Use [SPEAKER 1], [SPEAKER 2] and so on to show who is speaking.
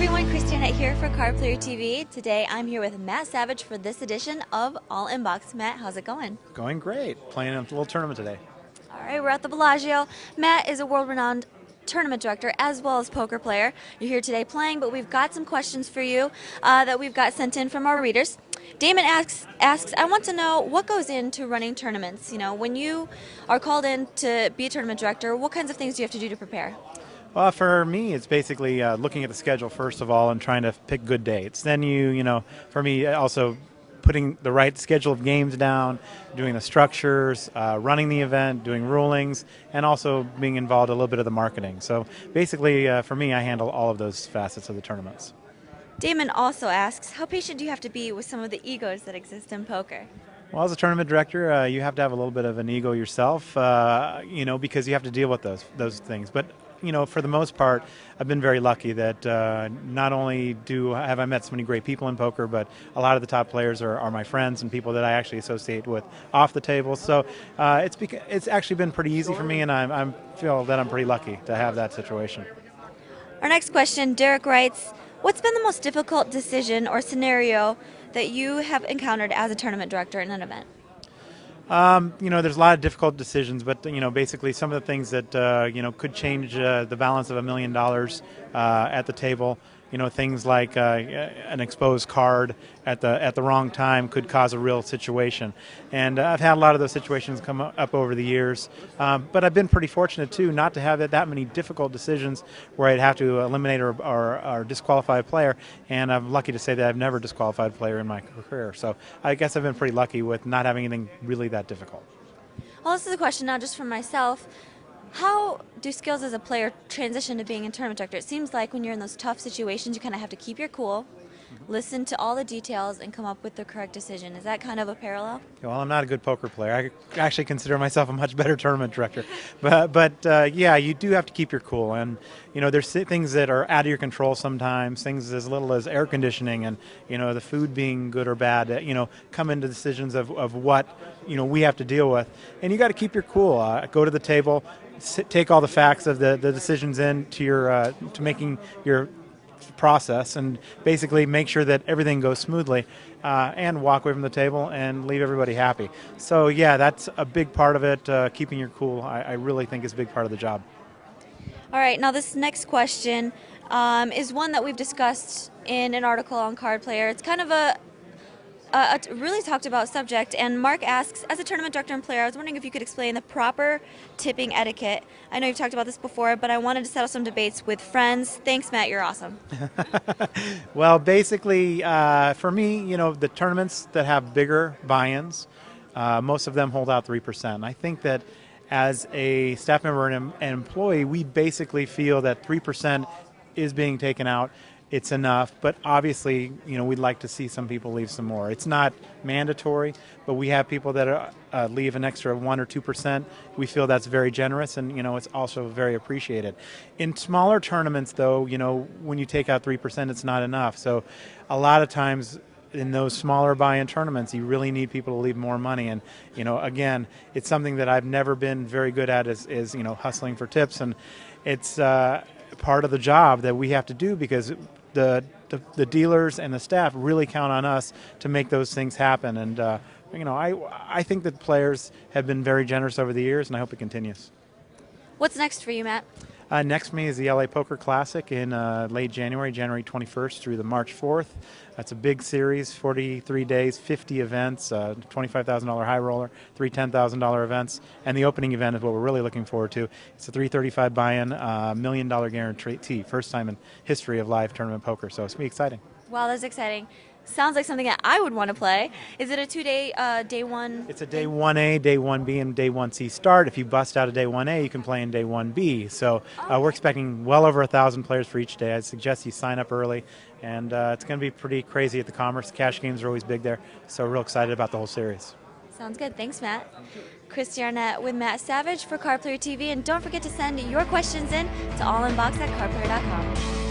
[SPEAKER 1] everyone, Christiana here for Card Player TV. Today I'm here with Matt Savage for this edition of All Inbox. Matt, how's it going?
[SPEAKER 2] Going great. Playing a little tournament today.
[SPEAKER 1] All right, we're at the Bellagio. Matt is a world-renowned tournament director as well as poker player. You're here today playing, but we've got some questions for you that we've got sent in from our readers. Damon asks, I want to know what goes into running tournaments. You know, when you are called in to be a tournament director, what kinds of things do you have to do to prepare?
[SPEAKER 2] Well, for me, it's basically looking at the schedule first of all and trying to pick good dates. Then for me, also putting the right schedule of games down, doing the structures, running the event, doing rulings, and also being involved a little bit of the marketing. So basically, for me, I handle all of those facets of the tournaments.
[SPEAKER 1] Damon also asks, how patient do you have to be with some of the egos that exist in poker?
[SPEAKER 2] Well, as a tournament director, you have to have a little bit of an ego yourself, because you have to deal with those things. But for the most part, I've been very lucky that not only have I met so many great people in poker, but a lot of the top players are my friends and people that I actually associate with off the table. So it's actually been pretty easy for me, and I feel that I'm pretty lucky to have that situation.
[SPEAKER 1] Our next question, Derek writes, what's been the most difficult decision or scenario that you have encountered as a tournament director in an event?
[SPEAKER 2] There's a lot of difficult decisions, but basically some of the things that could change the balance of $1 million at the table. Things like an exposed card at the wrong time could cause a real situation. And I've had a lot of those situations come up over the years. But I've been pretty fortunate, too, not to have that many difficult decisions where I'd have to eliminate or disqualify a player. And I'm lucky to say that I've never disqualified a player in my career. So I guess I've been pretty lucky with not having anything really that difficult.
[SPEAKER 1] Well, this is a question not just for myself. How do skills as a player transition to being a tournament director? It seems like when you're in those tough situations, you kind of have to keep your cool, listen to all the details, and come up with the correct decision. Is that kind of a parallel?
[SPEAKER 2] Well, I'm not a good poker player. I actually consider myself a much better tournament director. But yeah, you do have to keep your cool. And, there's things that are out of your control sometimes, things as little as air conditioning and, the food being good or bad, come into decisions of what, we have to deal with. And you got to keep your cool. Go to the table, take all the facts of the decisions into to making your process and basically make sure that everything goes smoothly and walk away from the table and leave everybody happy. So yeah, that's a big part of it. Keeping your cool, I really think is a big part of the job.
[SPEAKER 1] All right, now this next question is one that we've discussed in an article on Card Player. It's kind of a really talked about subject, and Mark asks, as a tournament director and player, I was wondering if you could explain the proper tipping etiquette. I know you've talked about this before, but I wanted to settle some debates with friends. Thanks, Matt, you're awesome.
[SPEAKER 2] Well, basically, for me, the tournaments that have bigger buy-ins, most of them hold out 3%. I think that as a staff member and an employee, we basically feel that 3% is being taken out. It's enough, but obviously, we'd like to see some people leave some more. It's not mandatory, but we have people that leave an extra 1 or 2%. We feel that's very generous, and it's also very appreciated. In smaller tournaments, though, when you take out 3%, it's not enough. So, a lot of times in those smaller buy-in tournaments, you really need people to leave more money. And again, it's something that I've never been very good at is hustling for tips, and it's part of the job that we have to do because the dealers and the staff really count on us to make those things happen. And I think that players have been very generous over the years, and I hope it continues.
[SPEAKER 1] What's next for you, Matt?
[SPEAKER 2] Next for me is the LA Poker Classic in late January 21st through the March 4th. That's a big series, 43 days, 50 events, $25,000 high roller, 3 $10,000 events, and the opening event is what we're really looking forward to. It's a $335 buy-in, $1 million guarantee, first time in history of live tournament poker, so it's going to be exciting.
[SPEAKER 1] Wow, that's exciting. Sounds like something that I would want to play. Is it a 2-day, day one?
[SPEAKER 2] It's a day 1A, day 1B, and day 1C start. If you bust out a day 1A, you can play in day 1B. So we're expecting well over 1,000 players for each day. I suggest you sign up early, and it's going to be pretty crazy at the Commerce. Cash games are always big there, so we're real excited about the whole series.
[SPEAKER 1] Sounds good. Thanks, Matt. Christiana with Matt Savage for Card Player TV, and don't forget to send your questions in to allinbox@cardplayer.com.